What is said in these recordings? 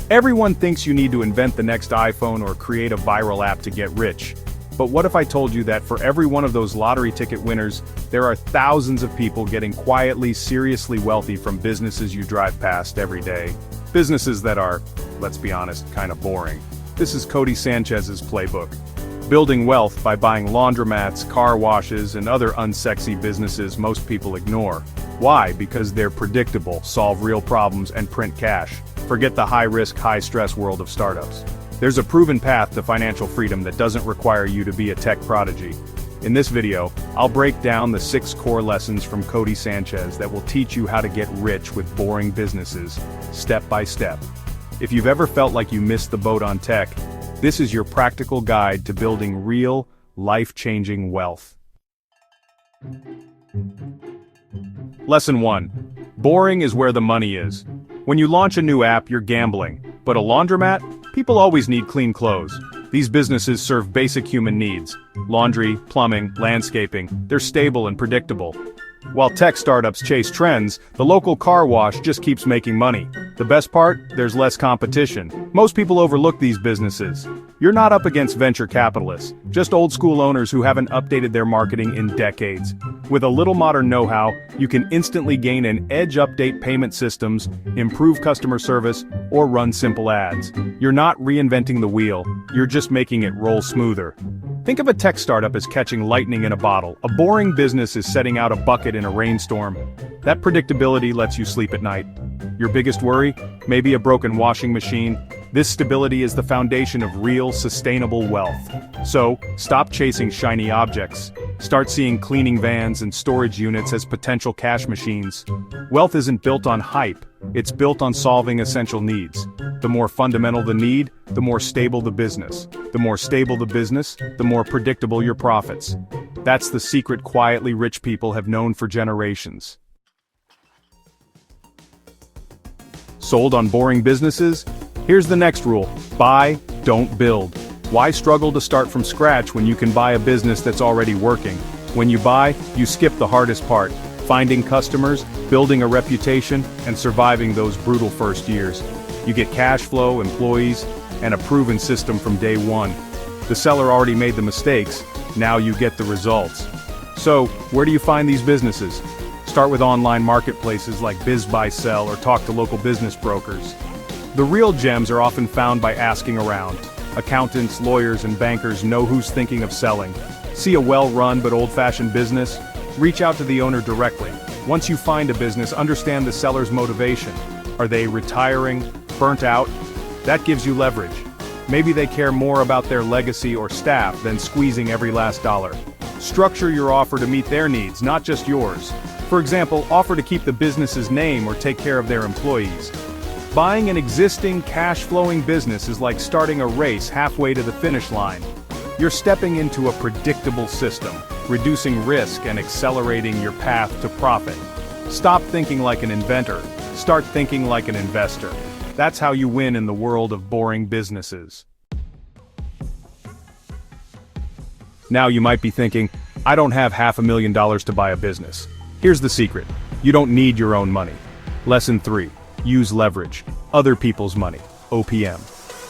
Everyone thinks you need to invent the next iPhone or create a viral app to get rich. But what if I told you that for every one of those lottery ticket winners, there are thousands of people getting quietly, seriously wealthy from businesses you drive past every day? Businesses that are, let's be honest, kind of boring. This is Cody Sanchez's playbook. Building wealth by buying laundromats, car washes, and other unsexy businesses most people ignore. Why? Because they're predictable, solve real problems, and print cash. Forget the high-risk, high-stress world of startups. There's a proven path to financial freedom that doesn't require you to be a tech prodigy. In this video, I'll break down the 6 core lessons from Cody Sanchez that will teach you how to get rich with boring businesses, step by step. If you've ever felt like you missed the boat on tech, this is your practical guide to building real, life-changing wealth. Lesson 1. Boring is where the money is. When you launch a new app, you're gambling. But a laundromat? People always need clean clothes. These businesses serve basic human needs. Laundry, plumbing, landscaping. They're stable and predictable. While tech startups chase trends, the local car wash just keeps making money. The best part? There's less competition. Most people overlook these businesses. You're not up against venture capitalists, just old school owners who haven't updated their marketing in decades. With a little modern know-how, you can instantly gain an edge, update payment systems, improve customer service, or run simple ads. You're not reinventing the wheel, you're just making it roll smoother. Think of a tech startup as catching lightning in a bottle. A boring business is setting out a bucket in a rainstorm. That predictability lets you sleep at night. Your biggest worry? Maybe a broken washing machine. This stability is the foundation of real, sustainable wealth. So, stop chasing shiny objects. Start seeing cleaning vans and storage units as potential cash machines. Wealth isn't built on hype, it's built on solving essential needs. The more fundamental the need, the more stable the business. The more stable the business, the more predictable your profits. That's the secret quietly rich people have known for generations. Sold on boring businesses? Here's the next rule. Buy, don't build. Why struggle to start from scratch when you can buy a business that's already working? When you buy, you skip the hardest part, finding customers, building a reputation, and surviving those brutal first years. You get cash flow, employees, and a proven system from day one. The seller already made the mistakes, now you get the results. So, where do you find these businesses? Start with online marketplaces like BizBuySell or talk to local business brokers. The real gems are often found by asking around. Accountants, lawyers, and bankers know who's thinking of selling. See a well-run but old-fashioned business? Reach out to the owner directly. Once you find a business, understand the seller's motivation. Are they retiring? Burnt out? That gives you leverage. Maybe they care more about their legacy or staff than squeezing every last dollar. Structure your offer to meet their needs, not just yours. For example, offer to keep the business's name or take care of their employees. Buying an existing, cash-flowing business is like starting a race halfway to the finish line. You're stepping into a predictable system, reducing risk and accelerating your path to profit. Stop thinking like an inventor, start thinking like an investor. That's how you win in the world of boring businesses. Now you might be thinking, I don't have $500,000 to buy a business. Here's the secret. You don't need your own money. Lesson 3. Use leverage. Other people's money. OPM.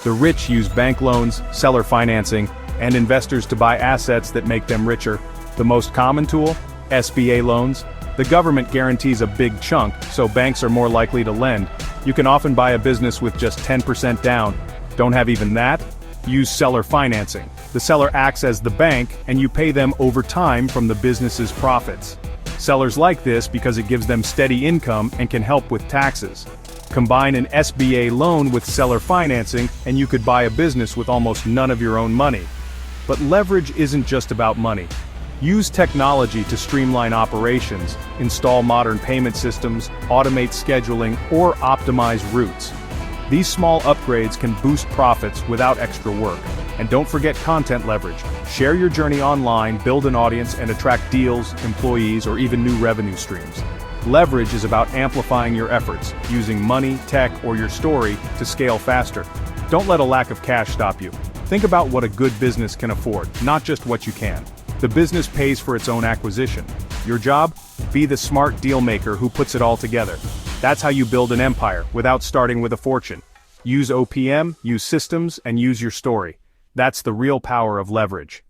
The rich use bank loans, seller financing, and investors to buy assets that make them richer. The most common tool? SBA loans. The government guarantees a big chunk, so banks are more likely to lend. You can often buy a business with just 10% down. Don't have even that? Use seller financing. The seller acts as the bank, and you pay them over time from the business's profits. Sellers like this because it gives them steady income and can help with taxes. Combine an SBA loan with seller financing, and you could buy a business with almost none of your own money. But leverage isn't just about money. Use technology to streamline operations, install modern payment systems, automate scheduling, or optimize routes. These small upgrades can boost profits without extra work. And don't forget content leverage. Share your journey online, build an audience, and attract deals, employees, or even new revenue streams. Leverage is about amplifying your efforts, using money, tech, or your story to scale faster. Don't let a lack of cash stop you. Think about what a good business can afford, not just what you can. The business pays for its own acquisition. Your job? Be the smart deal maker who puts it all together. That's how you build an empire, without starting with a fortune. Use OPM, use systems, and use your story. That's the real power of leverage.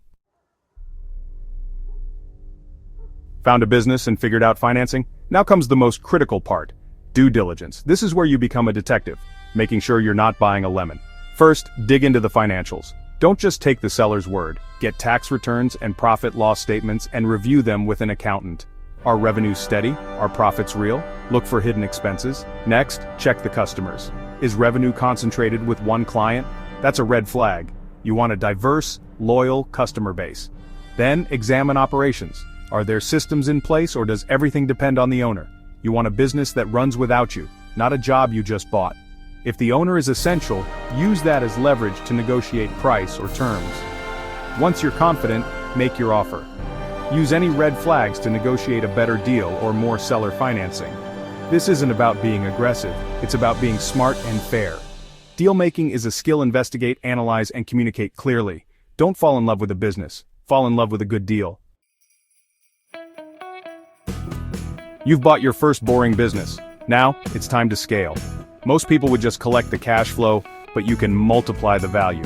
Found a business and figured out financing? Now comes the most critical part. Due diligence. This is where you become a detective, making sure you're not buying a lemon. First, dig into the financials. Don't just take the seller's word. Get tax returns and profit loss statements and review them with an accountant. Are revenues steady? Are profits real? Look for hidden expenses. Next, check the customers. Is revenue concentrated with one client? That's a red flag. You want a diverse, loyal customer base. Then, examine operations. Are there systems in place or does everything depend on the owner? You want a business that runs without you, not a job you just bought. If the owner is essential, use that as leverage to negotiate price or terms. Once you're confident, make your offer. Use any red flags to negotiate a better deal or more seller financing. This isn't about being aggressive, it's about being smart and fair. Deal-making is a skill. Investigate, analyze, and communicate clearly. Don't fall in love with a business, fall in love with a good deal. You've bought your first boring business. Now, it's time to scale. Most people would just collect the cash flow, but you can multiply the value.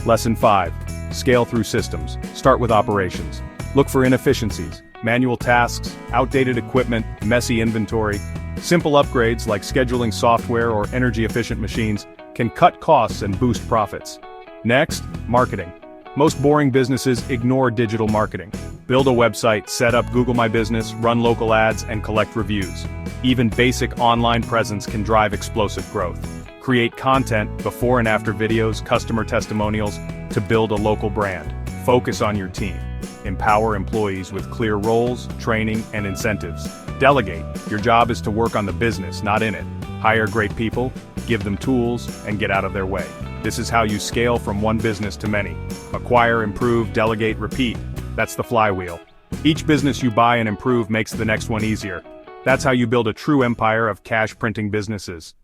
Lesson 5. Scale through systems. Start with operations. Look for inefficiencies, manual tasks, outdated equipment, messy inventory. Simple upgrades like scheduling software or energy-efficient machines can cut costs and boost profits. Next, marketing. Most boring businesses ignore digital marketing. Build a website, set up Google My Business, run local ads, and collect reviews. Even basic online presence can drive explosive growth. Create content, before and after videos, customer testimonials, to build a local brand. Focus on your team. Empower employees with clear roles, training, and incentives. Delegate. Your job is to work on the business, not in it. Hire great people, give them tools, and get out of their way. This is how you scale from one business to many. Acquire, improve, delegate, repeat. That's the flywheel. Each business you buy and improve makes the next one easier. That's how you build a true empire of cash-printing businesses.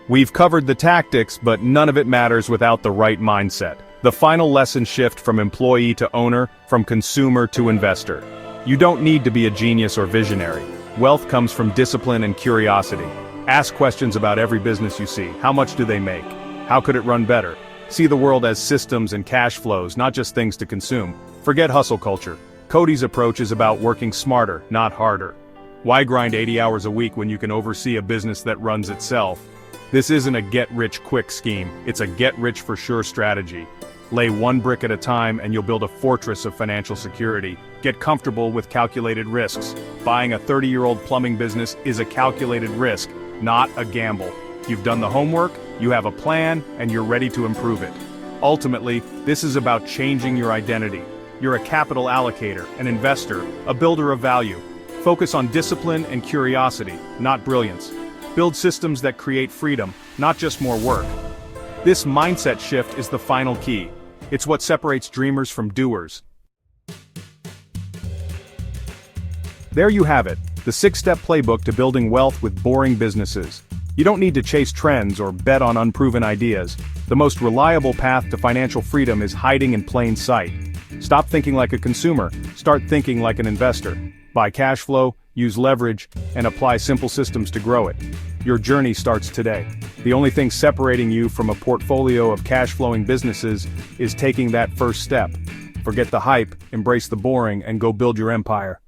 We've covered the tactics, but none of it matters without the right mindset. The final lesson: shift from employee to owner, from consumer to investor. You don't need to be a genius or visionary. Wealth comes from discipline and curiosity. Ask questions about every business you see. How much do they make? How could it run better? See the world as systems and cash flows, not just things to consume. Forget hustle culture. Cody's approach is about working smarter, not harder. Why grind 80 hours a week when you can oversee a business that runs itself? This isn't a get-rich-quick scheme, it's a get-rich-for-sure strategy. Lay one brick at a time and you'll build a fortress of financial security. Get comfortable with calculated risks. Buying a 30-year-old plumbing business is a calculated risk, not a gamble. You've done the homework, you have a plan, and you're ready to improve it. Ultimately, this is about changing your identity. You're a capital allocator, an investor, a builder of value. Focus on discipline and curiosity, not brilliance. Build systems that create freedom, not just more work. This mindset shift is the final key. It's what separates dreamers from doers. There you have it, the 6-step playbook to building wealth with boring businesses. You don't need to chase trends or bet on unproven ideas. The most reliable path to financial freedom is hiding in plain sight. Stop thinking like a consumer, start thinking like an investor. Buy cash flow, use leverage, and apply simple systems to grow it. Your journey starts today. The only thing separating you from a portfolio of cash-flowing businesses is taking that first step. Forget the hype, embrace the boring, and go build your empire.